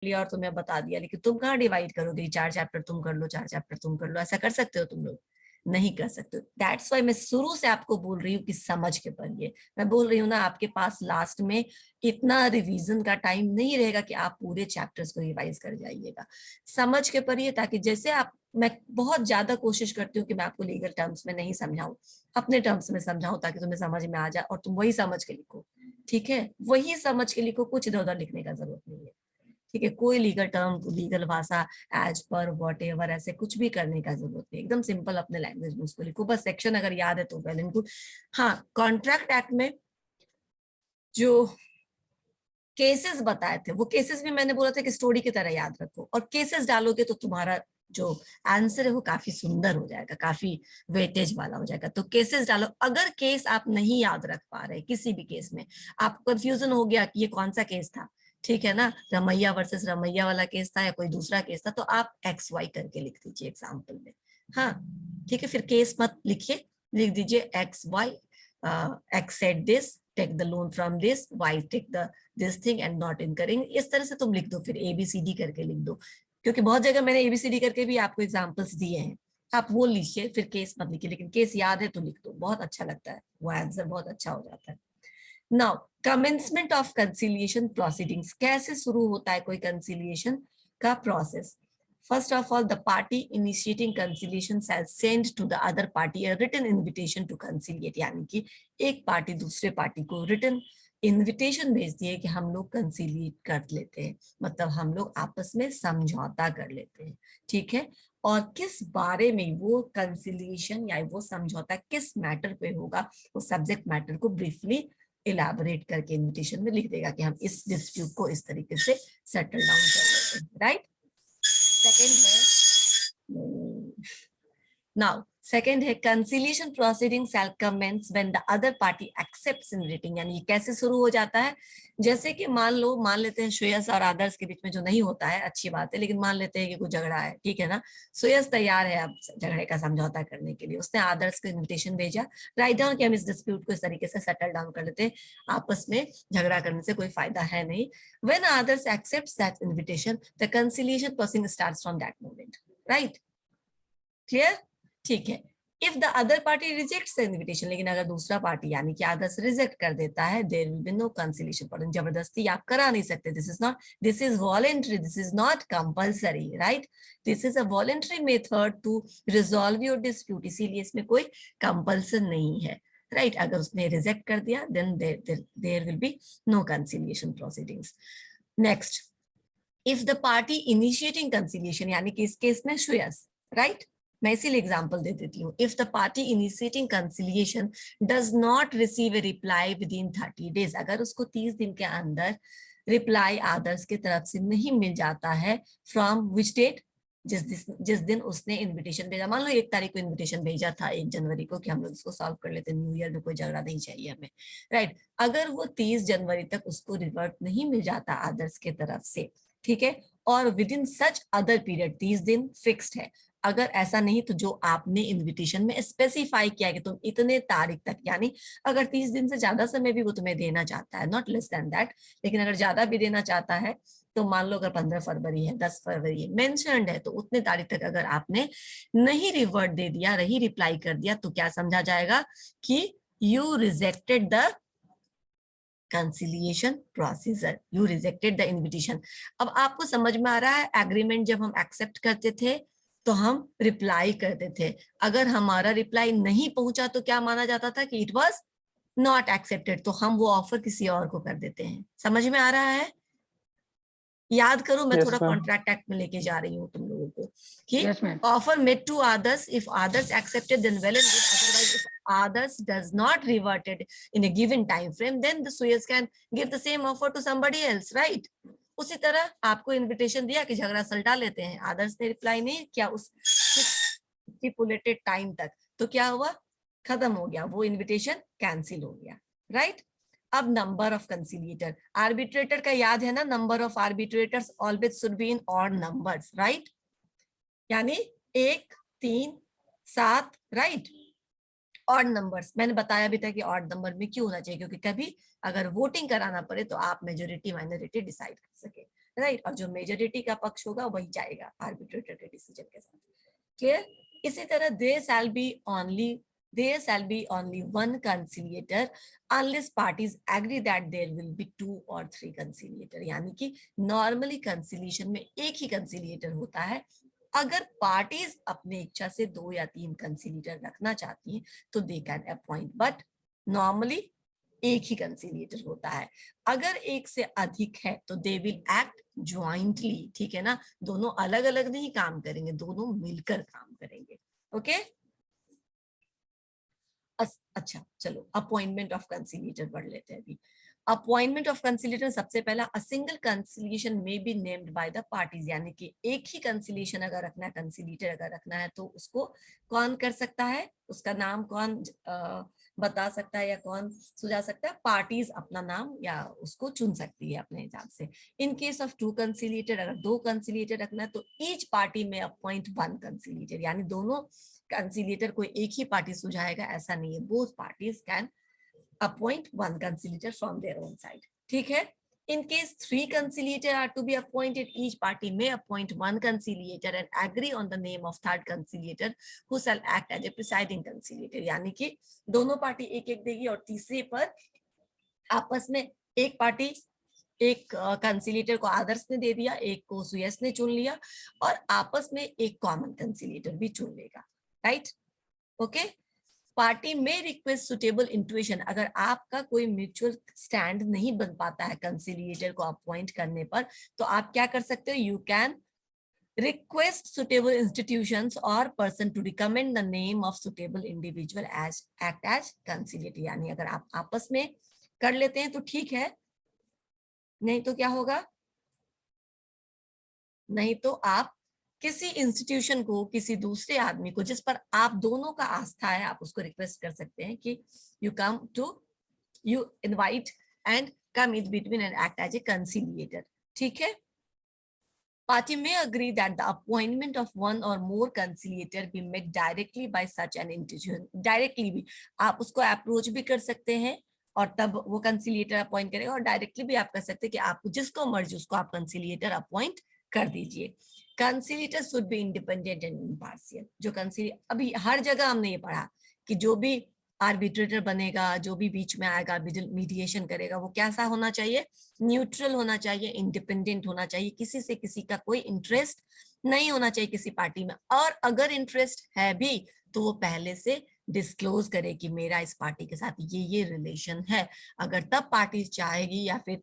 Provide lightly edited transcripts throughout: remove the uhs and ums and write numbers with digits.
लिया और तुम्हें बता दिया, लेकिन तुम कहाँ डिवाइड करोगे, 4 चैप्टर तुम कर लो 4 चैप्टर तुम कर लो, ऐसा कर सकते हो तुम लोग? नहीं कर सकते। दैट्स वाई मैं शुरू से आपको बोल रही हूँ कि समझ के पढ़िए। मैं बोल रही हूँ ना, आपके पास लास्ट में इतना रिवीजन का टाइम नहीं रहेगा कि आप पूरे चैप्टर्स को रिवाइज कर जाइएगा। समझ के पढ़िए, ताकि जैसे आप, मैं बहुत ज्यादा कोशिश करती हूँ कि मैं आपको लीगल टर्म्स में नहीं समझाऊं, अपने टर्म्स में समझाऊं, ताकि तुम्हें समझ में आ जाए और तुम वही समझ के लिखो। ठीक है, वही समझ के लिखो, कुछ इधर उधर लिखने का जरूरत नहीं है। ठीक है, कोई लीगल टर्म, लीगल भाषा, एज पर, वॉट एवर, ऐसे कुछ भी करने का जरूरत नहीं, एकदम सिंपल अपने लैंग्वेज में उसको लिखो, बस सेक्शन अगर याद है तो वेल एंड गुड। हाँ, कॉन्ट्रैक्ट एक्ट में जो केसेस बताए थे, वो केसेस भी मैंने बोला था कि स्टोरी की तरह याद रखो, और केसेस डालोगे तो तुम्हारा जो आंसर है वो काफी सुंदर हो जाएगा, काफी वेटेज वाला हो जाएगा। तो केसेस डालो। अगर केस आप नहीं याद रख पा रहे, किसी भी केस में आपको कंफ्यूजन हो गया कि ये कौन सा केस था, ठीक है ना, रमैया वर्सेस रमैया वाला केस था या कोई दूसरा केस था, तो आप एक्स वाई करके लिख दीजिए एग्जाम्पल में। हाँ, ठीक है, फिर केस मत लिखिए, लिख दीजिए X Y, X said this, take the loan from this, Y take the this thing and not incurring, इस तरह से तुम लिख दो, फिर एबीसीडी करके लिख दो। क्योंकि बहुत जगह मैंने एबीसीडी करके भी आपको एग्जांपल्स दिए हैं, आप वो लिखिए, फिर केस मत लिखिए, लेकिन केस याद है तो लिख दो, बहुत अच्छा लगता है, वो आंसर बहुत अच्छा हो जाता है। Now, commencement of conciliation proceedings, कैसे शुरू होता है कोई कंसिलिएशन का process? First of all, the party initiating conciliation shall send to the other party a written invitation to conciliate, यानी कि एक पार्टी दूसरे पार्टी को रिटर्न इनविटेशन भेजती है कि हम लोग कंसिलिएट कर लेते हैं, मतलब हम लोग आपस में समझौता कर लेते हैं। ठीक है, और किस बारे में वो कंसिलिएशन या वो समझौता किस मैटर पे होगा, वो सब्जेक्ट मैटर को ब्रीफली इलाबोरेट करके इनविटेशन में लिख देगा कि हम इस डिस्प्यूट को इस तरीके से सेटल डाउन कर लेते हैं। राइट, सेकेंड है, नाउ सेकेंड है conciliation proceeding shall commence when the other party accepts in writing, यानी कैसे शुरू हो जाता है? जैसे कि मान लेते हैं श्रेयस और आदर्श के बीच में जो नहीं होता है, अच्छी बात है, लेकिन मान लेते हैं कि कुछ झगड़ा है, ठीक है ना, श्रेयस तैयार है अब झगड़े का समझौता करने के लिए, उसने आदर्श को इन्विटेशन भेजा, राइट डाउन कि हम इस डिस्प्यूट को इस तरीके से सेटल डाउन कर लेते हैं, आपस में झगड़ा करने से कोई फायदा है नहीं। When Adarsh accepts that invitation, the conciliation proceeding starts from that moment. Right, clear? ठीक है, if the other party rejects the invitation, लेकिन अगर दूसरा पार्टी यानी कि आदर्श रिजेक्ट कर देता है, there will be no conciliation proceeding, जबरदस्ती आप करा नहीं सकते, this is voluntary, this is not compulsory, right, this is a voluntary method to resolve your dispute, इसीलिए इसमें कोई कंपल्सन नहीं है। राइट, अगर उसने रिजेक्ट कर दिया then there will be no conciliation proceedings. Next, if the party initiating conciliation, यानी कि इस केस में श्रेयस, राइट, मैं इसीलिए एग्जांपल दे देती हूँ, if the party initiating conciliation does not receive A reply with in 30 days, अगर उसको 30 दिन के अंदर रिप्लाई आदर्श की तरफ से नहीं मिल जाता है, फ्रॉम विच डेट, जिस दिन उसने इनविटेशन भेजा, मान लो 1 तारीख को इनविटेशन भेजा था, 1 जनवरी को, कि हम लोग इसको सॉल्व कर लेते हैं, न्यू ईयर में कोई झगड़ा नहीं चाहिए हमें, राइट, अगर वो 30 जनवरी तक उसको रिवर्ट नहीं मिल जाता आदर्श के तरफ से, ठीक है, और with in such other period, 30 दिन फिक्स्ड है, अगर ऐसा नहीं तो जो आपने इनविटेशन में स्पेसिफाई किया कि तुम इतने तारीख तक, यानी अगर 30 दिन से ज्यादा समय भी वो तुम्हें देना चाहता है, नॉट लेस देन दैट, लेकिन अगर ज्यादा भी देना चाहता है, तो मान लो अगर 15 फरवरी है, 10 फरवरी है, मेंशन्ड है, तो उतने तारीख तक अगर आपने नहीं रिवर्ट दे दिया, नहीं रिप्लाई कर दिया, तो क्या समझा जाएगा कि you rejected the conciliation procedure, you rejected the invitation. अब आपको समझ में आ रहा है, एग्रीमेंट जब हम एक्सेप्ट करते थे तो हम रिप्लाई करते थे, अगर हमारा रिप्लाई नहीं पहुंचा तो क्या माना जाता था कि इट वाज नॉट एक्सेप्टेड, तो हम वो ऑफर किसी और को कर देते हैं। समझ में आ रहा है? याद करो, मैं यस थोड़ा मैम। कॉन्ट्रैक्ट एक्ट में लेके जा रही हूँ तुम लोगों को कि yes ma'am. Offer made to others, if others accepted then well and good, otherwise if others does not reverted in a given time frame, then the suitors can give the same offer to somebody else, right? उसी तरह आपको invitation दिया कि झगड़ा सलटा लेते हैं, आदर्श ने reply नहीं किया उस स्टिपुलेटेड टाइम तक, तो क्या हुआ, खत्म हो गया, वो इनविटेशन कैंसिल हो गया, राइट? अब नंबर ऑफ कंसिलिएटर, आर्बिट्रेटर का याद है ना, number of arbitrators always should be in odd numbers, right, यानी 1, 3, 7, राइट, ऑड नंबर्स। मैंने बताया भी था कि ऑड नंबर में क्यों होना चाहिए, क्योंकि कभी अगर वोटिंग कराना पड़े तो आप मेजोरिटी माइनॉरिटी डिसाइड कर सके। राइट, और जो मेजोरिटी का पक्ष होगा वही जाएगा आर्बिट्रेटर के डिसीजन के साथ। क्लियर? इसी तरह there shall be only one conciliator unless parties agree that there will be 2 or 3 conciliator, यानी कि नॉर्मली कंसिलिएशन में एक ही कंसिलिएटर होता है। अगर पार्टीज अपने इच्छा से 2 या 3 कंसिलिएटर रखना चाहती हैं तो they can appoint, but normally एक ही कंसिलिएटर होता है। अगर एक से अधिक है तो दे विल एक्ट ज्वाइंटली, ठीक है ना, दोनों अलग अलग नहीं काम करेंगे, दोनों मिलकर काम करेंगे। ओके, अच्छा चलो अपॉइंटमेंट ऑफ कंसिलिएटर पढ़ लेते हैं अभी। अपॉइंटमेंट ऑफ कंसिलिएटर सबसे पहला, अ सिंगल कंसिलिएशन में be named by the parties, यानी कि एक ही कंसिलिएशन अगर रखना है, कंसिलिएटर अगर रखना है तो उसको कौन कर सकता है, उसका नाम कौन बता सकता है या कौन सुझा सकता है? पार्टीज अपना नाम या उसको चुन सकती है अपने हिसाब से। इन केस ऑफ 2 कंसिलिएटर, अगर 2 कंसिलिएटर रखना है तो ईच पार्टी में अपॉइंट 1 कंसिलिएटर, यानी दोनों कंसिलिएटर को एक ही पार्टी सुझाएगा ऐसा नहीं है, both parties can appoint 1 conciliator from their own side. ठीक है? In case 3 conciliator are to be appointed, each party may appoint 1 conciliator and agree on the name of 3rd conciliator who shall act as a presiding conciliator, यानी कि दोनों party एक एक देगी और तीसरे पर आपस में एक पार्टी एक कंसिलिएटर को आदर्श ने दे दिया, एक को सुयस ने चुन लिया और आपस में एक कॉमन कंसिलिएटर भी चुन लेगा। राइट? ओके, पार्टी में रिक्वेस्ट सुटेबल इंट्यूशन, अगर आपका कोई म्यूचुअल स्टैंड नहीं बन पाता है कंसिलिएटर को अपॉइंट करने पर, तो आप क्या कर सकते हो? You can request suitable institutions और person to recommend the name of suitable individual as act as conciliator, यानी अगर आप आपस में कर लेते हैं तो ठीक है, नहीं तो क्या होगा? नहीं तो आप किसी इंस्टीट्यूशन को, किसी दूसरे आदमी को जिस पर आप दोनों का आस्था है, आप उसको रिक्वेस्ट कर सकते हैं कि you invite and come in between and act as a conciliator. ठीक है? Party may agree that the appointment of 1 or more conciliator be made directly by such an institution. Directly भी आप उसको अप्रोच भी कर सकते हैं और तब वो कंसिलिएटर अपॉइंट करेगा, और डायरेक्टली भी आप कर सकते हैं कि आपको जिसको मर्जी उसको आप कंसिलिएटर अपॉइंट कर दीजिए। Conciliator should be independent and impartial. जो कंसिलिएटर, अभी हर जगह हमने ये पढ़ा कि जो भी आर्बिट्रेटर बनेगा, जो भी बीच में आएगा, मीडिएशन करेगा, वो कैसा होना चाहिए? न्यूट्रल होना चाहिए, इंडिपेंडेंट होना चाहिए, किसी से किसी का कोई इंटरेस्ट नहीं होना चाहिए किसी पार्टी में, और अगर इंटरेस्ट है भी तो वो पहले से डिस्क्लोज करे कि मेरा इस पार्टी के साथ ये रिलेशन है। अगर तब पार्टी चाहेगी या फिर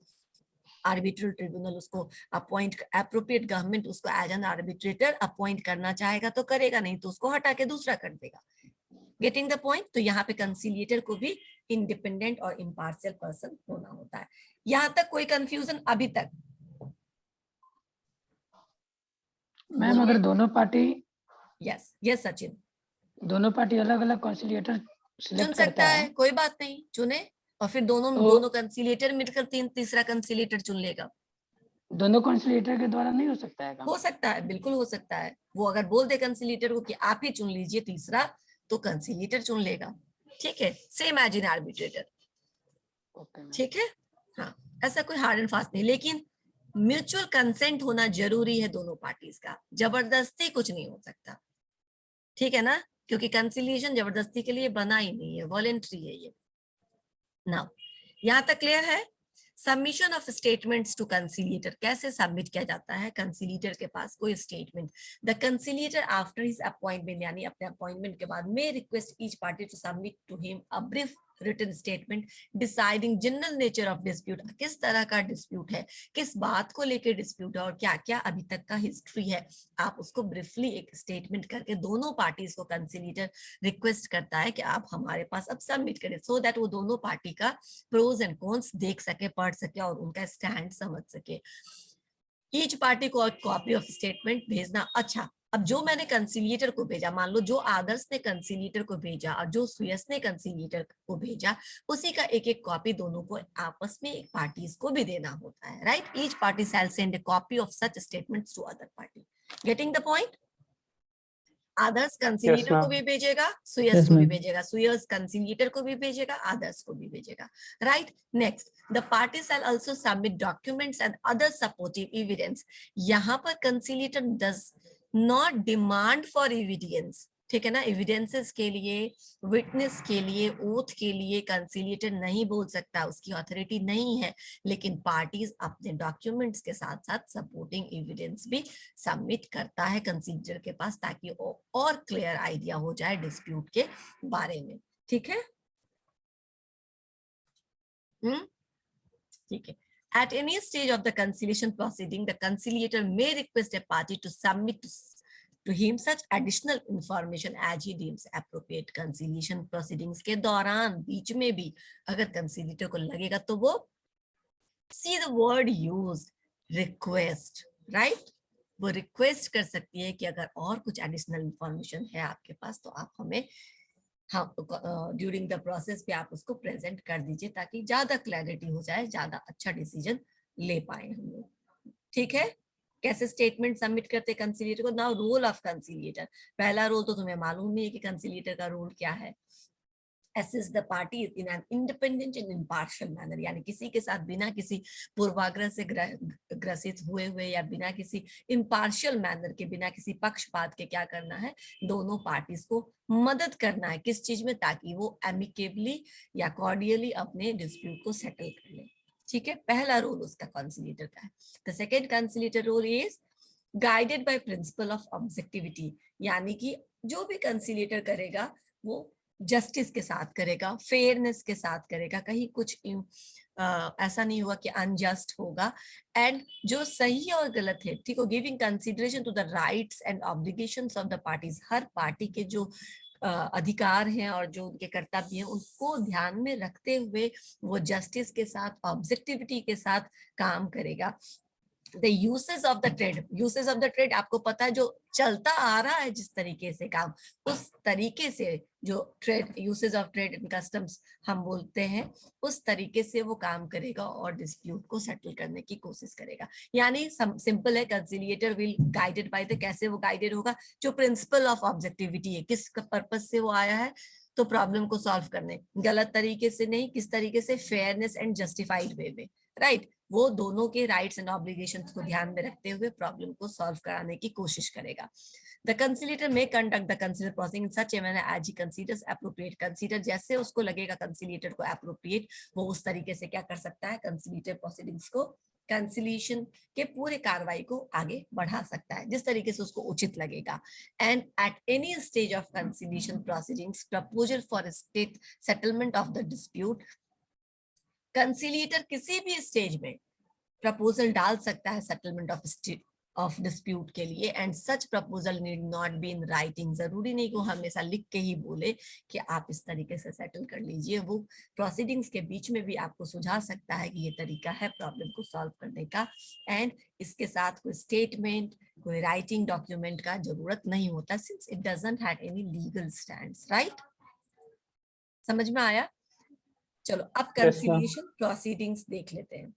आर्बिट्रल ट्रिब्यूनल उसको अपॉइंट, एप्रोप्रिएट गवर्नमेंट उसको एज एन आर्बिट्रेटर अपॉइंट करना चाहेगा तो करेगा, नहीं तो उसको हटा के दूसरा कर देगा। Getting the point? तो यहाँ पे कंसिलिएटर को भी इंडिपेंडेंट और इम्पार्शियल पर्सन होना होता है। यहां तक कोई कंफ्यूजन अभी तक? मैम अगर दोनों पार्टी, यस यस सचिन, दोनों पार्टी अलग अलग कंसिलिएटर चुन सकता है, कोई बात नहीं, चुने और फिर दोनों कंसिलिएटर मिलकर तीसरा कंसिलिएटर चुन लेगा। दोनों कंसिलिएटर के द्वारा नहीं हो सकता है? हो सकता है, बिल्कुल हो सकता है। वो अगर बोल दे कंसिलिएटर को कि आप ही चुन लीजिए तीसरा, तो कंसिलिएटर चुन लेगा। ठीक है? Same as in arbitrator. ठीक है? हाँ, ऐसा कोई हार्ड एंड फास्ट नहीं, लेकिन म्यूचुअल कंसेंट होना जरूरी है दोनों पार्टीज का, जबरदस्ती कुछ नहीं हो सकता। ठीक है ना? क्योंकि कंसिलिएशन जबरदस्ती के लिए बना ही नहीं है, वॉलेंट्री है ये। नाउ यहां तक क्लियर है? Submission of statements to conciliator, कैसे सबमिट किया जाता है कंसिलिएटर के पास कोई statement? The conciliator after his appointment, यानी अपने अपॉइंटमेंट के बाद, may request each party to submit to him a brief written statement deciding general nature of dispute, किस तरह का डिस्प्यूट है, किस बात को लेकर डिस्प्यूट है और क्या क्या अभी तक का हिस्ट्री है, आप उसको ब्रीफली एक स्टेटमेंट करके दोनों पार्टीज को कंसिलिएटर रिक्वेस्ट करता है कि आप हमारे पास अब सबमिट करें, सो दैट वो दोनों पार्टी का प्रोज एंड कॉन्स देख सके, पढ़ सके और उनका स्टैंड समझ सके। ईच पार्टी को कॉपी ऑफ स्टेटमेंट भेजना। अच्छा, अब जो मैंने कंसिलिएटर को भेजा, मान लो जो आदर्श ने कंसिलिएटर को भेजा और जो सुयस ने कंसिलिएटर को भेजा, उसी का एक एक कॉपी दोनों को आपस में एक पार्टीज को भी देना होता है। Right? Each party shall send a copy of such statements to other party. Getting the point? आदर्श कंसिलिएटर को ma'am. भी भेजेगा, सुयस Yes, को भी ma'am. भेजेगा, सुयस कंसिलिएटर को भी भेजेगा, आदर्श को भी भेजेगा, right. Next, the party shall also submit documents and other supportive evidence. यहाँ पर conciliator does not demand for evidence, ठीक है ना। एविडेंसेस के लिए, विटनेस के लिए, ओथ के लिए कंसिलिएटर नहीं बोल सकता, उसकी अथॉरिटी नहीं है, लेकिन पार्टीज अपने डॉक्यूमेंट्स के साथ साथ सपोर्टिंग एविडेंस भी सबमिट करता है कंसिलिएटर के पास, ताकि और क्लियर आइडिया हो जाए डिस्प्यूट के बारे में, ठीक है। ठीक है। At any stage of the conciliation proceeding, the conciliator may request a party to submit to him such additional information as he deems appropriate. Conciliation proceedings के दौरान बीच में भी अगर conciliator को लगेगा तो वो, see the word used, request, right? वो रिक्वेस्ट कर सकती है कि अगर और कुछ एडिशनल इंफॉर्मेशन है आपके पास तो आप हमें ड्यूरिंग द प्रोसेस पे आप उसको प्रेजेंट कर दीजिए, ताकि ज्यादा क्लैरिटी हो जाए, ज्यादा अच्छा डिसीजन ले पाए हम लोग, ठीक है। कैसे स्टेटमेंट सबमिट करते कंसिलिएटर को। नाउ रोल ऑफ कंसिलिएटर, पहला रोल तो तुम्हें मालूम नहीं है कि कंसिलिएटर का रोल क्या है। assist the party in an independent and impartial manner, यानी किसी के साथ बिना किसी पूर्वाग्रह से ग्रसित हुए या बिना किसी impartial manner के, बिना किसी पक्षपात के क्या करना है, दोनों पार्टीज को मदद करना है। किस चीज में? ताकि वो एमिकेबली या कॉर्डियली अपने डिस्प्यूट को सेटल कर ले, ठीक है। पहला रोल उसका कंसिलिएटर का है। The second conciliator role is guided by principle of objectivity, यानी कि जो भी कंसिलिएटर करेगा वो जस्टिस के साथ करेगा, फेयरनेस के साथ करेगा, कहीं कुछ ऐसा नहीं हुआ कि अनजस्ट होगा, एंड जो सही और गलत है, ठीक है, giving consideration to the rights and obligations of the parties, हर पार्टी के जो अधिकार हैं और जो उनके कर्तव्य हैं उनको ध्यान में रखते हुए वो जस्टिस के साथ, ऑब्जेक्टिविटी के साथ काम करेगा। The uses of the trade, uses of the trade आपको पता है, जो चलता आ रहा है जिस तरीके से काम, उस तरीके से जो trade, usage of trade and customs हम बोलते हैं, उस तरीके से वो काम करेगा और डिस्प्यूट को सेटल करने की कोशिश करेगा। यानी सिंपल है, कंसिलिएटर विल गाइडेड बाय द, कैसे वो गाइडेड होगा, जो प्रिंसिपल ऑफ ऑब्जेक्टिविटी है, किस पर्पज से वो आया है, तो प्रॉब्लम को सॉल्व करने, गलत तरीके से नहीं, किस तरीके से, फेयरनेस एंड जस्टिफाइड वे में, राइट। वो दोनों के राइट्स एंड ऑब्लिगेशंस को ध्यान में रखते हुए प्रॉब्लम को सॉल्व कराने की कोशिश करेगा। The conciliator may conduct the consider proceeding in such a manner as he considers appropriate, consider जैसे उसको लगेगा कंसिलिएटर को एप्रोप्रिएट, वो उस तरीके से क्या कर सकता है, कंसिलिएटर प्रोसीडिंग्स को, कंसिलिएशन के पूरे कार्रवाई को आगे बढ़ा सकता है जिस तरीके से उसको उचित लगेगा। And at any stage of conciliation proceedings, proposal for state settlement of the dispute, conciliator किसी भी स्टेज में प्रपोजल डाल सकता है सेटलमेंट ऑफ डिस्प्यूट के लिए, and such proposal need not be in writing, जरूरी नहीं कि वो हमेशा लिख के ही बोले कि आप इस तरीके से सेटल कर लीजिए, वो प्रोसीडिंग्स के बीच में भी आपको सुझा सकता है कि ये तरीका है प्रॉब्लम को सॉल्व करने का, एंड इसके साथ कोई स्टेटमेंट, कोई राइटिंग डॉक्यूमेंट का जरूरत नहीं होता, since it doesn't have any legal stands, right. समझ में आया? चलो अब कंसिलिएशन प्रोसीडिंग्स देख लेते हैं।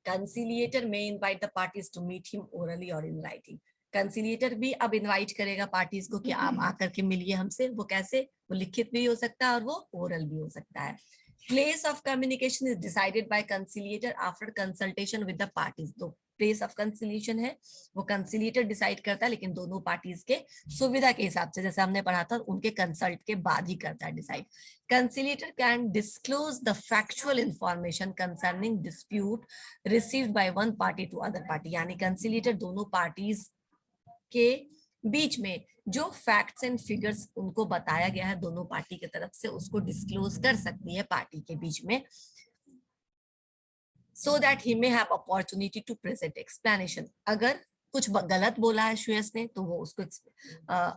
Conciliator may invite the parties to meet him orally or in writing. कंसिलिएटर भी अब इनवाइट करेगा पार्टीज को कि आप आकर के मिलिए हमसे, वो कैसे, वो लिखित भी हो सकता है और वो ओरल भी हो सकता है। Place of communication is decided by conciliator after consultation with the parties. दो प्लेस ऑफ कंसिलिएशन है वो कंसिलिएटर डिसाइड करता है, लेकिन दोनों पार्टीज के सुविधा के हिसाब से, जैसे हमने पढ़ा था, उनके कंसल्ट के बाद ही करता है decide. Conciliator can disclose the factual information concerning dispute received by one party to other party, यानी कंसिलिएटर दोनों पार्टीज के बीच में जो फैक्ट्स एंड फिगर्स उनको बताया गया है दोनों पार्टी की तरफ से, उसको डिस्क्लोज कर सकती है पार्टी के बीच में, so that he may have opportunity to present explanation। अगर कुछ गलत बोला है सुयस ने तो वो उसको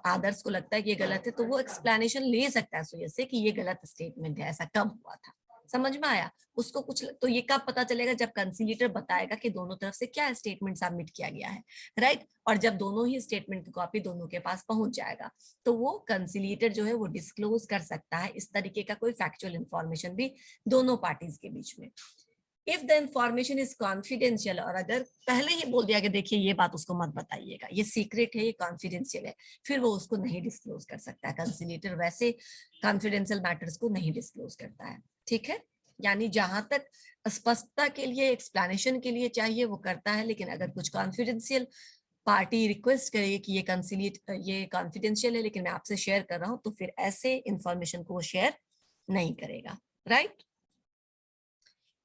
आदर्श को लगता है कि ये गलत है, तो वो एक्सप्लेनेशन ले सकता है सुयस से कि ये गलत स्टेटमेंट है, ऐसा कब हुआ था। समझ में आया? उसको कुछ तो ये कब पता चलेगा, जब कंसिलिएटर बताएगा कि दोनों तरफ से क्या स्टेटमेंट सबमिट किया गया है, राइट। और जब दोनों ही स्टेटमेंट की कॉपी दोनों के पास पहुंच जाएगा तो वो कंसिलिएटर जो है वो डिस्क्लोज कर सकता है इस तरीके का कोई फैक्चुअल इंफॉर्मेशन भी दोनों पार्टीज के बीच में। If the information is confidential, और अगर पहले ही बोल दिया कि देखिए ये बात उसको मत बताइएगा, ये सीक्रेट है, ये कॉन्फिडेंशियल है, फिर वो उसको नहीं डिस्क्लोज कर सकता है। कंसिलिएटर वैसे कॉन्फिडेंशियल मैटर्स को नहीं डिस्क्लोज करता है, ठीक है। यानी जहां तक स्पष्टता के लिए, एक्सप्लेनेशन के लिए चाहिए वो करता है, लेकिन अगर कुछ कॉन्फिडेंशियल पार्टी रिक्वेस्ट करेगी कि ये कॉन्फिडेंशियल है लेकिन मैं आपसे शेयर कर रहा हूं, तो फिर ऐसे इंफॉर्मेशन को वो शेयर नहीं करेगा, right.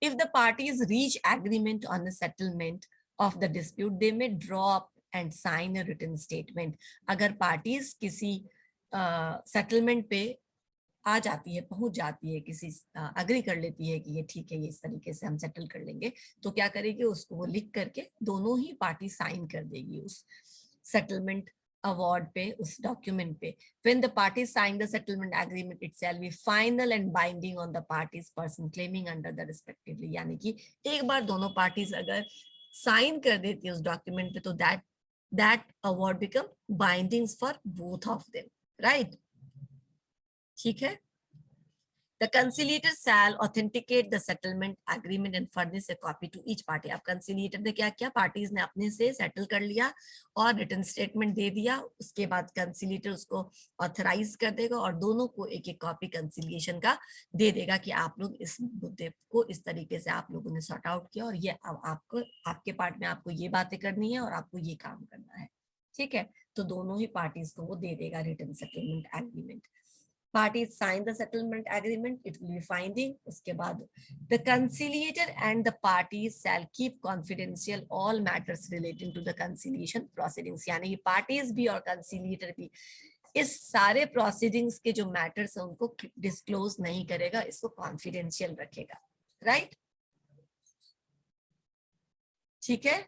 If the parties reach agreement on the settlement of the dispute, they may draw up and sign a written statement. अगर पार्टीज किसी सेटलमेंट पे आ जाती है, पहुंच जाती है, किसी अग्री कर लेती है कि ये ठीक है, ये इस तरीके से हम सेटल कर लेंगे, तो क्या करेगी, उसको वो लिख करके दोनों ही पार्टी साइन कर देगी उस सेटलमेंट अवार्ड पे, उस डॉक्यूमेंट पे. When the parties sign the settlement agreement, it shall be final and binding on the parties person claiming under the respectively. यानी कि एक बार दोनों पार्टीज अगर साइन कर देती है उस डॉक्यूमेंट पे, तो that award become bindings for both of them, right? ठीक है. The conciliator shall authenticate the settlement agreement and furnish a copy to each party. अब conciliator ने क्या किया, पार्टीज ने अपने से सेटल कर लिया और रिटन स्टेटमेंट दे दिया, उसके बाद conciliator उसको ऑथराइज कर देगा और दोनों को एक एक कॉपी कंसिलिएशन का दे देगा कि आप लोग इस मुद्दे को इस तरीके से आप लोगों ने सॉर्ट आउट किया और ये अब आपको, आपके पार्ट में आपको ये बातें करनी है और आपको ये काम करना है, ठीक है. तो दोनों ही पार्टीज को वो दे देगा written settlement agreement. Parties sign the settlement agreement, it will be binding. उसके बाद the conciliator and the parties shall keep confidential all matters relating to the conciliation proceedings. यानी कि parties भी और conciliator भी इस सारे proceedings के जो matters हैं उनको disclose नहीं करेगा, इसको confidential रखेगा, right? ठीक है,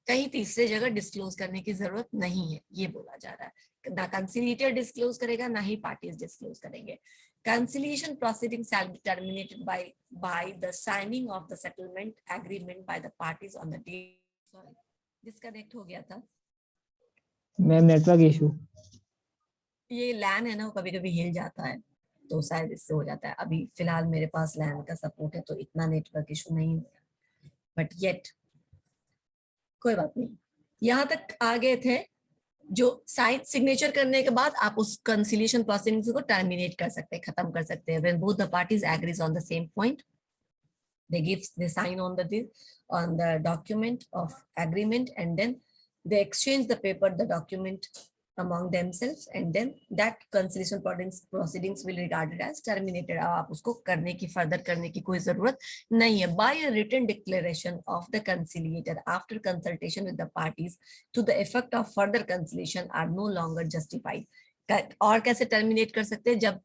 कहीं तीसरे जगह डिस्क्लोज करने की जरूरत नहीं है, ये बोला जा रहा है. ना कंसिलिएटर डिस्क्लोज करेगा, ना ही पार्टीज डिस्क्लोज करेंगे. Conciliation proceedings shall be terminated by the signing of the settlement agreement by the parties on the date. Sorry, disconnect हो गया था मैम, नेटवर्क इशू. ये लैन है ना, वो कभी कभी हिल जाता है, तो शायद इससे हो जाता है. अभी फिलहाल मेरे पास लैन का सपोर्ट है तो इतना नेटवर्क इशू नहीं है, बट येट कोई बात नहीं. यहां तक आ गए थे. जो साइन सिग्नेचर करने के बाद आप उस कंसिलिएशन प्रोसीडिंग्स को टर्मिनेट कर सकते हैं, खत्म कर सकते हैं. When both the parties agrees on the same point, they sign on the document of agreement, and then they exchange the paper, the document among themselves, and then that conciliation proceedings will regarded as terminated. अब आप उसको करने की, further करने की कोई जरूरत नहीं है. By a written declaration of the conciliator after consultation with the parties to the effect of further conciliation are no longer justified. और कैसे टर्मिनेट कर सकते हैं, जब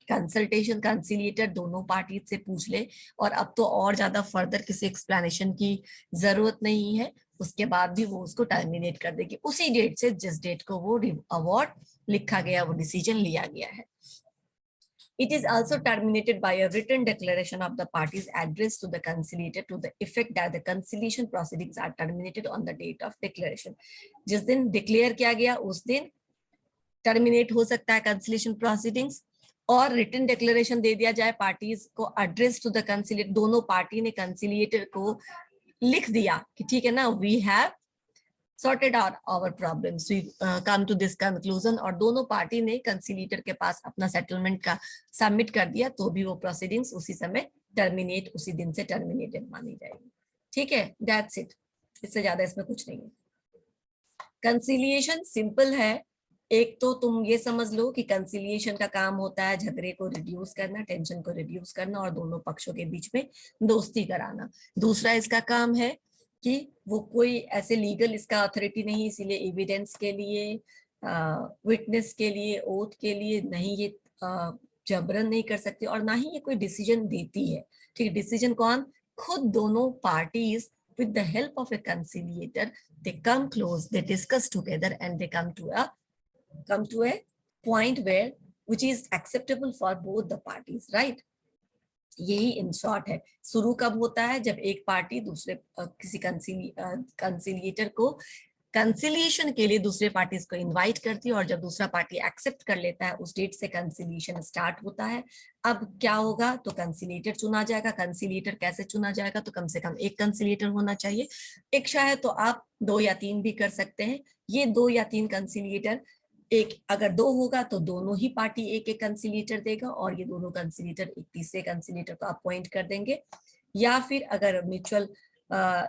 कंसल्टेशन कंसिलिएटर दोनों पार्टी से पूछ ले और अब तो और ज्यादा फर्दर किसी एक्सप्लेनेशन की जरूरत नहीं है, उसके बाद भी वो उसको टर्मिनेट कर देगी उसी डेट से जिस डेट को वो अवार्ड लिखा गया, वो डिसीजन लिया गया है. It is also terminated by a written declaration of the parties addressed to the conciliator to the effect that the conciliation proceedings are terminated on the date of declaration. जिस दिन declare किया गया उस दिन terminate हो सकता है conciliation proceedings, और रिटन डिक्लेरेशन दे दिया जाए पार्टीज को एड्रेस टू द कंसिलिएटर. दोनों पार्टी ने कंसिलिएटर को लिख दिया कि ठीक है ना, we have sorted out our problems, we come to this conclusion, और दोनों पार्टी ने कंसिलिएटर के पास अपना सेटलमेंट का सबमिट कर दिया, तो भी वो प्रोसीडिंग्स उसी समय टर्मिनेट, उसी दिन से टर्मिनेटेड मानी जाएगी. ठीक है, दैट्स इट, इससे ज्यादा इसमें कुछ नहीं है. कंसिलिएशन सिंपल है. एक तो तुम ये समझ लो कि कंसिलिएशन का काम होता है झगड़े को रिड्यूस करना, टेंशन को रिड्यूस करना और दोनों पक्षों के बीच में दोस्ती कराना. दूसरा इसका काम है कि वो कोई ऐसे लीगल इसका अथॉरिटी नहीं, इसीलिए एविडेंस के लिए, विटनेस के लिए, ओथ के लिए नहीं ये जबरन नहीं कर सकती, और ना ही ये कोई डिसीजन देती है. ठीक है, डिसीजन कौन, खुद दोनों parties with the help of a conciliator, they come close, they discuss together, and they come to a point where which is acceptable for both the parties, right? यही इन शॉर्ट है. शुरू कब होता है, जब एक पार्टी दूसरे किसी कंसिलिएटर को कंसिलिएशन के लिए दूसरे पार्टीज को इनवाइट करती है और जब दूसरा पार्टी एक्सेप्ट कर लेता है उस डेट से कंसिलिएशन स्टार्ट होता है। अब क्या होगा, तो कंसिलिएटर चुना जाएगा। कंसिलिएटर कैसे चुना जाएगा, तो कम से कम एक कंसिलिएटर होना चाहिए। इच्छा है तो आप 2 या 3 भी कर सकते हैं। ये 2 या 3 कंसिलिएटर, एक अगर 2 होगा तो दोनों ही पार्टी एक एक कंसिलिएटर देगा और ये दोनों कंसिलिएटर एक तीसरे कंसिलिएटर को अपॉइंट कर देंगे। या फिर अगर म्यूचुअल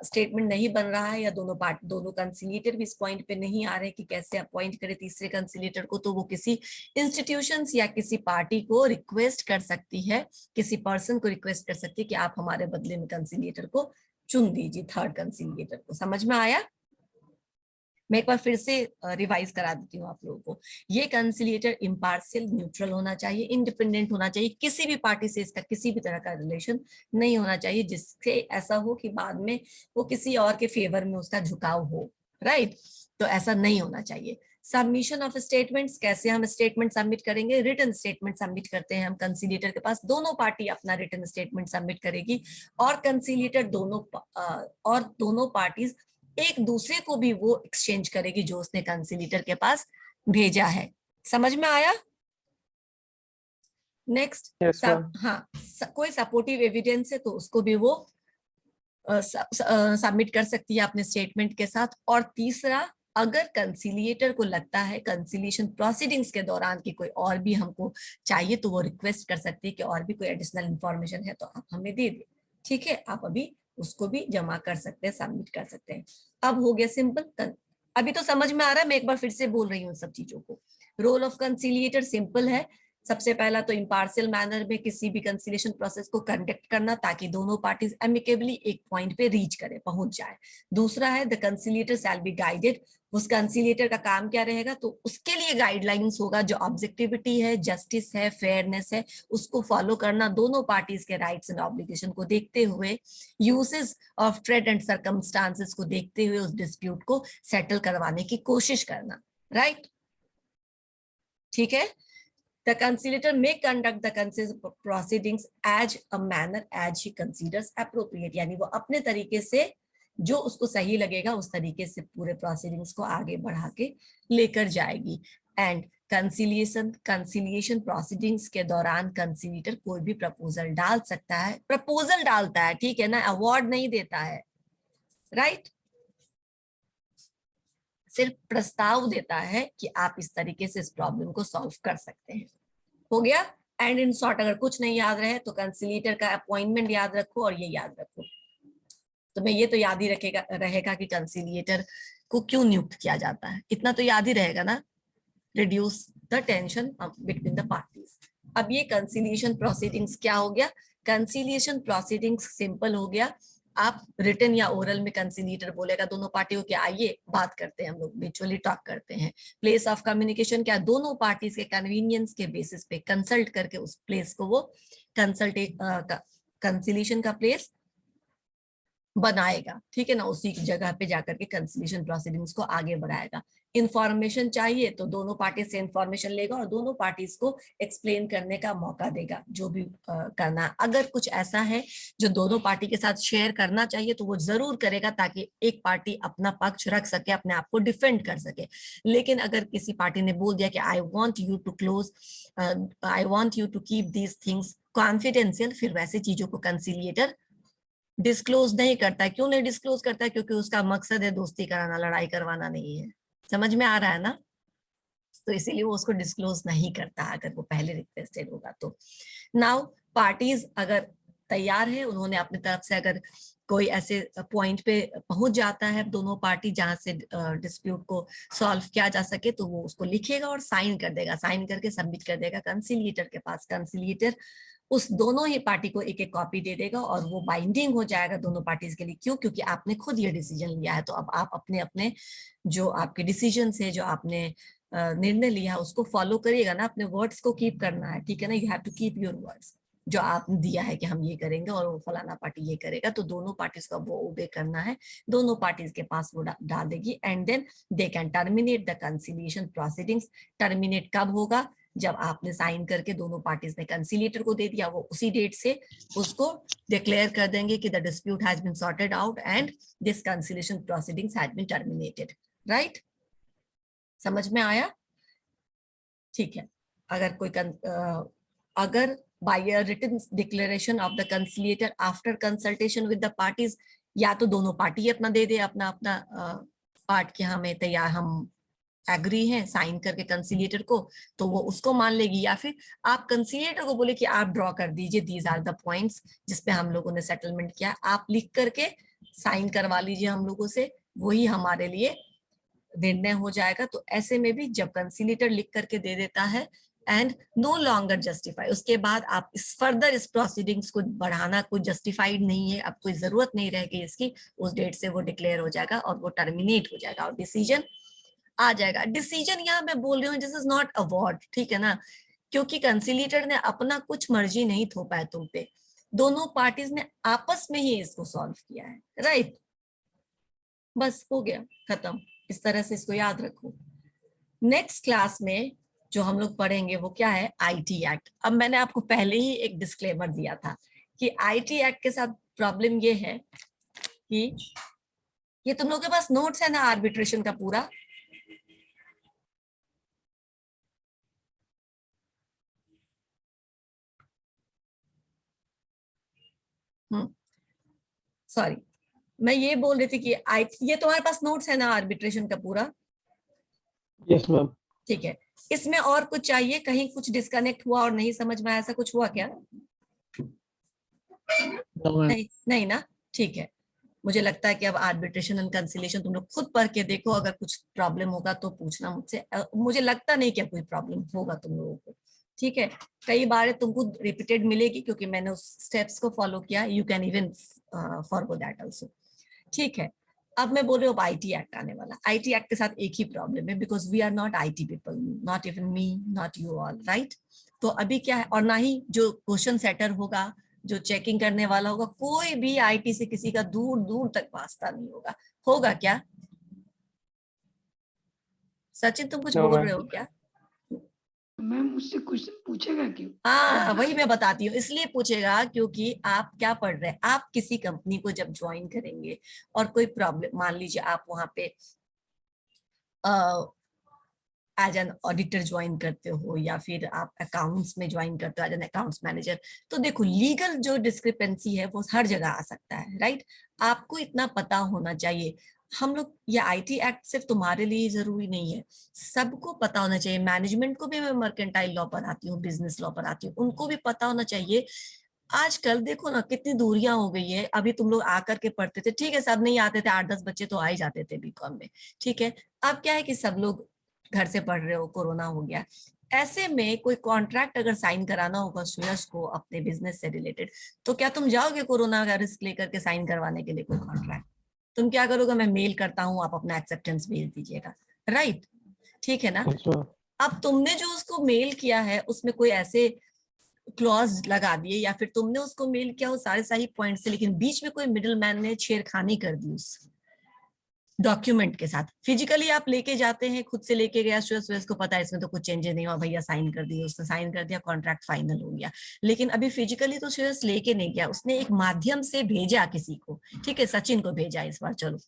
स्टेटमेंट नहीं बन रहा है या दोनों कंसिलिएटर भी इस पॉइंट पे नहीं आ रहे कि कैसे अपॉइंट करे तीसरे कंसिलिएटर को, तो वो किसी इंस्टीट्यूशंस या किसी पार्टी को रिक्वेस्ट कर सकती है, किसी पर्सन को रिक्वेस्ट कर सकती है कि आप हमारे बदले में कंसिलिएटर को चुन दीजिए, थर्ड कंसिलिएटर को। समझ में आया? मैं एक बार फिर से रिवाइज करा देती हूँ आप लोगों को। ये कंसिलिएटर इम्पार्शियल, न्यूट्रल होना चाहिए, इंडिपेंडेंट होना चाहिए, किसी भी पार्टी से इसका किसी भी तरह का रिलेशन नहीं होना चाहिए जिससे ऐसा हो कि बाद में वो किसी और के फेवर में उसका झुकाव हो, राइट? तो ऐसा नहीं होना चाहिए। सबमिशन ऑफ स्टेटमेंट्स, कैसे हम स्टेटमेंट सबमिट करेंगे? रिटन स्टेटमेंट सबमिट करते हैं हम कंसिलिएटर के पास। दोनों पार्टी अपना रिटन स्टेटमेंट सबमिट करेगी और कंसिलिएटर दोनों पार्टीज एक दूसरे को भी वो एक्सचेंज करेगी जो उसने कंसिलिएटर के पास भेजा है। समझ में आया? नेक्स्ट, कोई सपोर्टिव एविडेंस है तो उसको भी वो सबमिट कर सकती है अपने स्टेटमेंट के साथ। और तीसरा, अगर कंसिलिएटर को लगता है कंसिलिएशन प्रोसीडिंग्स के दौरान की कोई और भी हमको चाहिए तो वो रिक्वेस्ट कर सकती है कि और भी कोई एडिशनल इंफॉर्मेशन है तो आप हमें दे दे। ठीक है, आप अभी उसको भी जमा कर सकते हैं, सबमिट कर सकते हैं। अब हो गया सिंपल। अभी तो समझ में आ रहा है, मैं एक बार फिर से बोल रही हूँ सब चीजों को। रोल ऑफ कंसिलिएटर सिंपल है। सबसे पहला तो इम्पार्शियल मैनर में किसी भी कंसिलिएशन प्रोसेस को कंडक्ट करना ताकि दोनों पार्टीज एमिकेबली एक पॉइंट पे रीच करे, पहुंच जाए। दूसरा है द कंसिलिएटर शैल बी गाइडेड। उस कंसिलिएटर का काम क्या रहेगा, तो उसके लिए गाइडलाइंस होगा, जो ऑब्जेक्टिविटी है, जस्टिस है, फेयरनेस है, उसको फॉलो करना, दोनों पार्टीज के राइट्स एंड ऑब्लिगेशन को देखते हुए, uses of trade and circumstances को देखते हुए उस डिस्प्यूट को सेटल करवाने की कोशिश करना, राइट? ठीक है। The conciliator may conduct the proceedings as a manner as he considers appropriate, यानी वो अपने तरीके से जो उसको सही लगेगा उस तरीके से पूरे प्रोसीडिंग्स को आगे बढ़ा के लेकर जाएगी। एंड कंसिलिएशन प्रोसीडिंग्स के दौरान कंसिलिएटर कोई भी प्रपोजल डाल सकता है, प्रपोजल डालता है, ठीक है ना, अवार्ड नहीं देता है, राइट? सिर्फ प्रस्ताव देता है कि आप इस तरीके से इस प्रॉब्लम को सॉल्व कर सकते हैं। हो गया? एंड इन शॉर्ट, अगर कुछ नहीं याद रहे तो कंसिलिएटर का अपॉइंटमेंट याद रखो और ये याद रखो। तो मैं ये तो याद ही रहेगा कि कंसिलिएटर को क्यों नियुक्त किया जाता है, इतना तो याद ही रहेगा ना। Reduce the tension between the parties. अब ये कंसिलिएशन प्रोसीडिंग्स क्या हो गया? कंसिलिएशन प्रोसीडिंग्स सिंपल हो गया। आप रिटन या ओरल में कंसिलिएटर बोलेगा दोनों पार्टियों के, आइए बात करते हैं, हम लोग म्यूचुअली टॉक करते हैं। प्लेस ऑफ कम्युनिकेशन क्या? दोनों पार्टीज के कन्वीनियंस के बेसिस पे कंसल्ट करके उस प्लेस को वो कंसिलिएशन का प्लेस बनाएगा, ठीक है ना, उसी जगह पे जाकर के कंसिलिएशन प्रोसीडिंग्स को आगे बढ़ाएगा। इंफॉर्मेशन चाहिए तो दोनों पार्टी से इंफॉर्मेशन लेगा और दोनों पार्टीज को एक्सप्लेन करने का मौका देगा जो भी करना है। अगर कुछ ऐसा है जो दोनों पार्टी के साथ शेयर करना चाहिए तो वो जरूर करेगा ताकि एक पार्टी अपना पक्ष रख सके, अपने आप को डिफेंड कर सके। लेकिन अगर किसी पार्टी ने बोल दिया कि I want you to keep these things confidential, फिर वैसे चीजों को कंसिलिएटर डिस्क्लोज नहीं करता है। क्यों नहीं डिस्क्लोज करता है? क्योंकि उसका मकसद है दोस्ती कराना, लड़ाई करवाना नहीं है। समझ में आ रहा है ना? तो इसीलिए वो उसको डिस्क्लोज नहीं करता अगर वो पहले रिक्वेस्टेड होगा तो। नाउ पार्टीज अगर तैयार है, उन्होंने अपनी तरफ से अगर कोई ऐसे पॉइंट पे पहुंच जाता है दोनों पार्टी जहां से डिस्प्यूट को सॉल्व किया जा सके, तो वो उसको लिखेगा और साइन कर देगा, साइन करके सबमिट कर देगा कंसिलिएटर के पास। कंसिलिएटर उस दोनों ही पार्टी को एक एक कॉपी दे देगा और वो बाइंडिंग हो जाएगा दोनों पार्टीज के लिए। क्यों? क्योंकि आपने खुद ये डिसीजन लिया है, तो अब आप अपने अपने जो आपके डिसीजन है, जो आपने निर्णय लिया है, उसको फॉलो करिएगा ना, अपने वर्ड्स को कीप करना है, ठीक है ना। You have to keep your words, जो आपने दिया है कि हम ये करेंगे और वो फलाना पार्टी ये करेगा, तो दोनों पार्टीज को वो ओबे करना है, दोनों पार्टीज के पास वो डाल देगी। And then they can terminate the conciliation proceedings. Terminate कब होगा? जब आपने साइन करके दोनों पार्टीज ने कंसिलिएटर को दे दिया, वो उसी डेट से उसको डिक्लेयर कर देंगे कि the dispute has been sorted out and this conciliation proceedings has been terminated. Right? समझ में आया? ठीक है। अगर by a written declaration of the conciliator after consultation with the parties, या तो दोनों पार्टी अपना दे दे अपना अपना पार्ट कि हमें तैयार, हम एग्री हैं साइन करके कंसिलिएटर को, तो वो उसको मान लेगी, या फिर आप कंसिलिएटर को बोले कि आप ड्रॉ कर दीजिए दीज आर द पॉइंट्स जिसपे हम लोगों ने सेटलमेंट किया, आप लिख करके साइन करवा लीजिए हम लोगों से, वही हमारे लिए निर्णय हो जाएगा। तो ऐसे में भी जब कंसिलिएटर लिख करके दे देता है एंड नो लॉन्गर जस्टिफाई, उसके बाद आप इस फर्दर इस प्रोसीडिंग्स को बढ़ाना कोई जस्टिफाइड नहीं है, अब कोई जरूरत नहीं रहेगी इसकी, उस डेट से वो डिक्लेयर हो जाएगा और वो टर्मिनेट हो जाएगा और डिसीजन आ जाएगा। डिसीजन यहाँ मैं बोल रही हूँ दिस इज नॉट अवॉर्ड, ठीक है ना, क्योंकि कंसिलिएटर ने अपना कुछ मर्जी नहीं थोपा है तुम पे, दोनों पार्टीज ने आपस में ही इसको सॉल्व किया है, राइट? बस हो गया, खत्म। इस तरह से इसको याद रखो। नेक्स्ट क्लास में जो हम लोग पढ़ेंगे वो क्या है, आईटी एक्ट। अब मैंने आपको पहले ही एक डिस्क्लेमर दिया था कि आईटी एक्ट के साथ प्रॉब्लम ये है कि ये तुम लोग के पास नोट्स है ना आर्बिट्रेशन का पूरा, सॉरी मैं ये बोल रही थी कि ये तुम्हारे पास नोट्स है ना आर्बिट्रेशन का पूरा? Yes ma'am. ठीक है। इसमें और कुछ चाहिए, कहीं कुछ डिस्कनेक्ट हुआ और नहीं समझ में आया, ऐसा कुछ हुआ क्या? नहीं नहीं ना, ठीक है। मुझे लगता है कि अब आर्बिट्रेशन एंड कंसिलिएशन तुम लोग खुद पढ़ के देखो, अगर कुछ प्रॉब्लम होगा तो पूछना मुझसे। मुझे लगता नहीं कि कोई प्रॉब्लम होगा तुम लोगों को, ठीक है। कई बार तुमको रिपीटेड मिलेगी क्योंकि मैंने उस स्टेप्स को फॉलो किया, you can even forgo that also, ठीक है। अब मैं बोल रही हूँ आईटी एक्ट आने वाला, आईटी एक्ट के साथ एक ही प्रॉब्लम है, because we are not IT people, not even me, not you all, right? तो अभी क्या है, और ना ही जो क्वेश्चन सेटर होगा, जो चेकिंग करने वाला होगा, कोई भी आईटी से किसी का दूर दूर तक वास्ता नहीं होगा। होगा क्या सचिन, तुम कुछ बोल रहे हो क्या? मैम मुझसे क्वेश्चन पूछेगा क्यों? हाँ वही मैं बताती हूँ, इसलिए पूछेगा क्योंकि आप क्या पढ़ रहे हैं, आप किसी कंपनी को जब ज्वाइन करेंगे और कोई प्रॉब्लम, मान लीजिए आप वहां पे एज एन ऑडिटर ज्वाइन करते हो या फिर आप अकाउंट्स में ज्वाइन करते हो एज एन अकाउंट्स मैनेजर, तो देखो लीगल जो डिस्क्रिपेंसी है वो हर जगह आ सकता है, राइट? आपको इतना पता होना चाहिए। हम लोग ये आईटी एक्ट सिर्फ तुम्हारे लिए जरूरी नहीं है, सबको पता होना चाहिए। मैनेजमेंट को भी मैं मर्केंटाइल लॉ पढ़ाती हूँ, बिजनेस लॉ पढ़ाती हूँ, उनको भी पता होना चाहिए। आजकल देखो ना कितनी दूरियां हो गई है, अभी तुम लोग आकर के पढ़ते थे, ठीक है, सब नहीं आते थे, 8-10 बच्चे तो आ ही जाते थे बीकॉम में, ठीक है। अब क्या है कि सब लोग घर से पढ़ रहे हो, कोरोना हो गया, ऐसे में कोई कॉन्ट्रैक्ट अगर साइन कराना होगा सुयश को अपने बिजनेस से रिलेटेड, तो क्या तुम जाओगे कोरोना का रिस्क लेकर के साइन करवाने के लिए कोई कॉन्ट्रैक्ट? तुम क्या करोगे, मैं मेल करता हूँ, आप अपना एक्सेप्टेंस भेज दीजिएगा, राइट? ठीक है ना। अब तुमने जो उसको मेल किया है उसमें कोई ऐसे क्लॉज लगा दिए, या फिर तुमने उसको मेल किया वो सारे सही पॉइंट से, लेकिन बीच में कोई मिडिल मैन ने छेड़खानी कर दी उस डॉक्यूमेंट के साथ, फिजिकली आप लेके जाते हैं, खुद से लेके गया, सुयश को पता है इसमें तो कुछ चेंजेस नहीं हुआ, भैया साइन कर दिए, उसने साइन कर दिया, कॉन्ट्रैक्ट फाइनल हो गया। लेकिन अभी फिजिकली तो सुयश लेके नहीं गया, उसने एक माध्यम से भेजा किसी को, ठीक है, सचिन को भेजा इस बार, चलो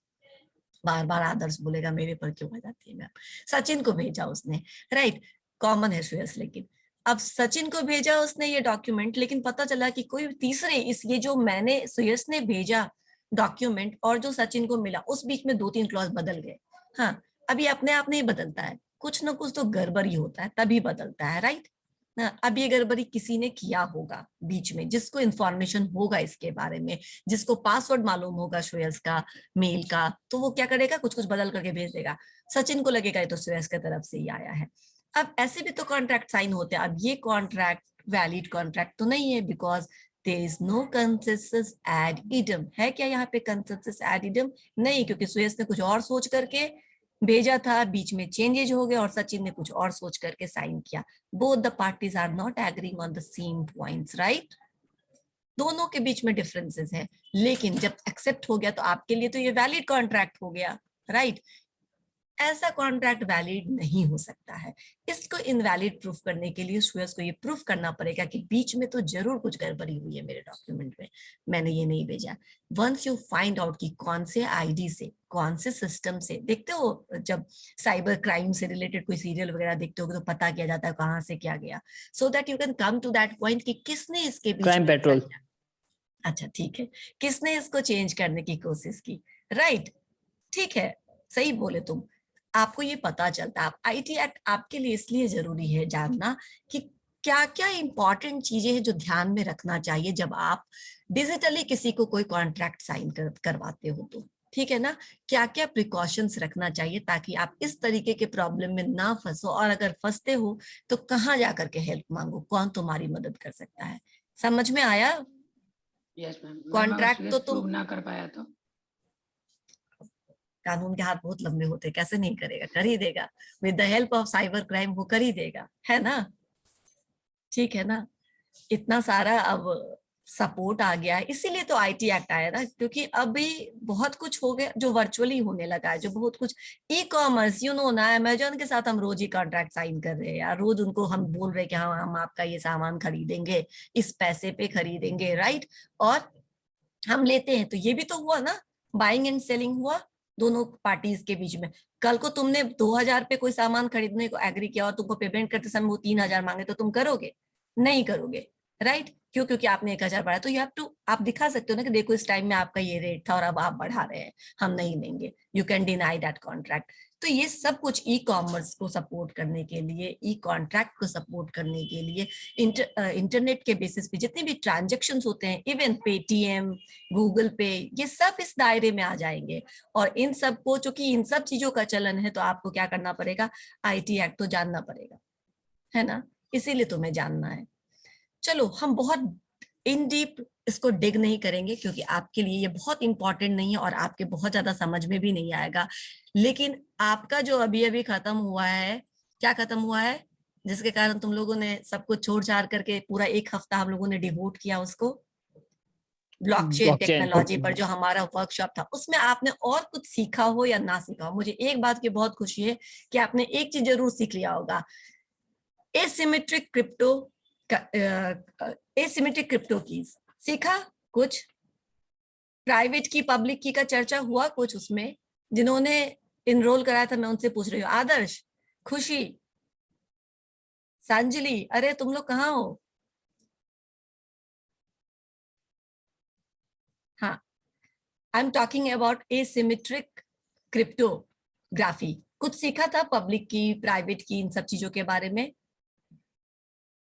बार बार आदर्श बोलेगा मेरे पर क्यों आ जाती है मैम, सचिन को भेजा उसने, राइट? कॉमन है सुयश, लेकिन अब सचिन को भेजा उसने ये डॉक्यूमेंट, लेकिन पता चला कि कोई तीसरे इस ये जो मैंने सुयश ने भेजा डॉक्यूमेंट और जो सचिन को मिला उस बीच में 2-3 क्लॉज बदल गए। हाँ, अभी अपने आप नहीं बदलता है, कुछ ना कुछ तो गड़बड़ी होता है तभी बदलता है, राइट? अब ये गड़बड़ी किसी ने किया होगा बीच में, जिसको इंफॉर्मेशन होगा इसके बारे में, जिसको पासवर्ड मालूम होगा श्रेयस का मेल का, तो वो क्या करेगा, कुछ कुछ बदल करके भेज देगा, सचिन को लगेगा ये तो श्रेयस की तरफ से ही आया है। अब ऐसे भी तो कॉन्ट्रैक्ट साइन होते हैं, अब ये कॉन्ट्रैक्ट वैलिड कॉन्ट्रैक्ट तो नहीं है, because there is no consensus ad idem. है क्या यहाँ पे कंसेंसस एड इडम? नहीं, क्योंकि श्रेयस ने कुछ और सोच करके भेजा था, बीच में चेंजेस हो गए और सचिन ने कुछ और सोच करके साइन किया। Both the parties are not agreeing on the same points, right? दोनों के बीच में डिफरेंसेस है, लेकिन जब एक्सेप्ट हो गया तो आपके लिए तो ये वैलिड कॉन्ट्रैक्ट हो गया, राइट? ऐसा कॉन्ट्रैक्ट वैलिड नहीं हो सकता है। इसको इनवैलिड प्रूफ करने के लिए सुयस को ये प्रूफ करना पड़ेगा कि बीच में तो जरूर कुछ गड़बड़ी हुई है मेरे डॉक्यूमेंट में, मैंने ये नहीं भेजा। वंस यू फाइंड आउट कि कौन से आईडी से, कौन से सिस्टम से, देखते हो जब साइबर क्राइम से रिलेटेड कोई सीरियल वगैरह देखते हो तो पता किया जाता है कहाँ से क्या गया, so that you can come to that point कि किसने इसके बीच क्राइम में पेट्रोल। अच्छा ठीक है, किसने इसको चेंज करने की कोशिश की, राइट ठीक है, सही बोले तुम, आपको ये पता चलता है। आईटी एक्ट आपके लिए इसलिए जरूरी है जानना कि क्या क्या इंपॉर्टेंट चीजें हैं जो ध्यान में रखना चाहिए जब आप डिजिटली किसी को कोई कॉन्ट्रैक्ट साइन करवाते हो तो, ठीक है ना, क्या क्या प्रिकॉशंस रखना चाहिए ताकि आप इस तरीके के प्रॉब्लम में ना फंसो, और अगर फंसते हो तो कहाँ जाकर के हेल्प मांगो, कौन तुम्हारी मदद कर सकता है। समझ में आया? Yes ma'am. कॉन्ट्रैक्ट तो तुम, प्रूव ना कर पाया तो कानून के हाथ बहुत लंबे होते हैं, कैसे नहीं करेगा, कर ही देगा, with the help of cyber crime वो कर ही देगा, है ना, ठीक है ना। इतना सारा अब सपोर्ट आ गया है, इसीलिए तो आईटी एक्ट आया ना, क्योंकि अभी बहुत कुछ हो गया जो वर्चुअली होने लगा है, जो बहुत कुछ ई कॉमर्स, यू नो ना, अमेजोन के साथ हम रोज ही कॉन्ट्रैक्ट साइन कर रहे हैं यार, रोज उनको हम बोल रहे हैं कि हाँ हम आपका ये सामान खरीदेंगे, इस पैसे पे खरीदेंगे, राइट, और हम लेते हैं, तो ये भी तो हुआ ना, बाइंग एंड सेलिंग हुआ दोनों पार्टीज के बीच में। कल को तुमने 2000 पे कोई सामान खरीदने को एग्री किया और तुमको पेमेंट करते समय वो 3000 मांगे तो तुम करोगे? नहीं करोगे, राइट, क्यों? क्योंकि आपने 1000 बढ़ाया, तो यू हैव टू, आप दिखा सकते हो ना कि देखो इस टाइम में आपका ये रेट था और अब आप बढ़ा रहे हैं, हम नहीं लेंगे, you can deny that contract. तो ये सब कुछ ई कॉमर्स को सपोर्ट करने के लिए, ई कॉन्ट्रैक्ट को सपोर्ट करने के लिए, इंटरनेट के बेसिस पे जितने भी ट्रांजेक्शन्स होते हैं, इवन पेटीएम, गूगल पे, ये सब इस दायरे में आ जाएंगे। और इन सब को, चूंकि इन सब चीजों का चलन है, तो आपको क्या करना पड़ेगा, आईटी एक्ट तो जानना पड़ेगा, है ना, इसीलिए तुम्हें जानना है। चलो हम बहुत इन डीप इसको डिग नहीं करेंगे क्योंकि आपके लिए ये बहुत इंपॉर्टेंट नहीं है और आपके बहुत ज्यादा समझ में भी नहीं आएगा, लेकिन आपका जो अभी अभी खत्म हुआ है, क्या खत्म हुआ है जिसके कारण तुम लोगों ने सब कुछ छोड़ छाड़ करके पूरा 1 हफ्ता हम लोगों ने डिवोट किया उसको, ब्लॉकचेन टेक्नोलॉजी पर जो हमारा वर्कशॉप था, उसमें आपने और कुछ सीखा हो या ना सीखा हो, मुझे एक बात की बहुत खुशी है कि आपने एक चीज जरूर सीख लिया होगा, asymmetric crypto, asymmetric crypto keys सीखा कुछ, प्राइवेट की पब्लिक की का चर्चा हुआ कुछ उसमें, जिन्होंने इनरोल कराया था मैं उनसे पूछ रही हूँ, आदर्श, खुशी, सांजलि, अरे तुम लोग कहाँ हो? हाँ, I am talking about asymmetric cryptography, कुछ सीखा था पब्लिक की, प्राइवेट की, इन सब चीजों के बारे में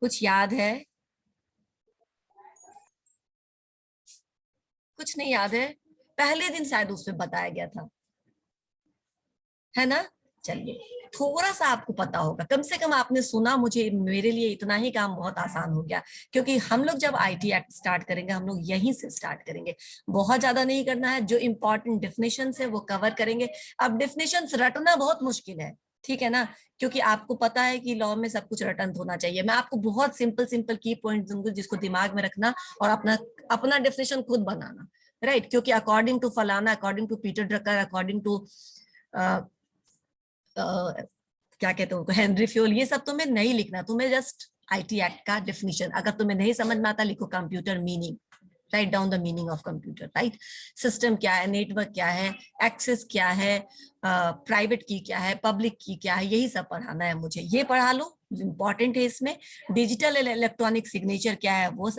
कुछ याद है? कुछ नहीं याद है? पहले दिन शायद उसमें बताया गया था, है ना। चलिए, थोड़ा सा आपको पता होगा, कम से कम आपने सुना, मुझे, मेरे लिए इतना ही काम बहुत आसान हो गया, क्योंकि हम लोग जब आईटी एक्ट स्टार्ट करेंगे हम लोग यहीं से स्टार्ट करेंगे, बहुत ज्यादा नहीं करना है, जो इंपॉर्टेंट डेफिनेशंस है वो कवर करेंगे। अब डेफिनेशंस रटना बहुत मुश्किल है, ठीक है ना, क्योंकि आपको पता है कि लॉ में सब कुछ रटन होना चाहिए। मैं आपको बहुत सिंपल सिंपल की पॉइंट दूंगी जिसको दिमाग में रखना और अपना अपना डेफिनेशन खुद बनाना, राइट, क्योंकि अकॉर्डिंग टू फलाना, according to Peter Drucker, according to क्या कहते हैं उनको, हेनरी फ्योल, ये सब तुम्हें नहीं लिखना, तुम्हें जस्ट आईटी एक्ट का डेफिनेशन, अगर तुम्हें नहीं समझ में आता लिखो computer meaning, write down the meaning of computer, right, system क्या है, नेटवर्क क्या है, एक्सेस क्या है, प्राइवेट की क्या है, पब्लिक की क्या है, यही सब पढ़ाना है मुझे, ये पढ़ा लो, इंपॉर्टेंट है इसमें। डिजिटल इलेक्ट्रॉनिक सिग्नेचर क्या है वो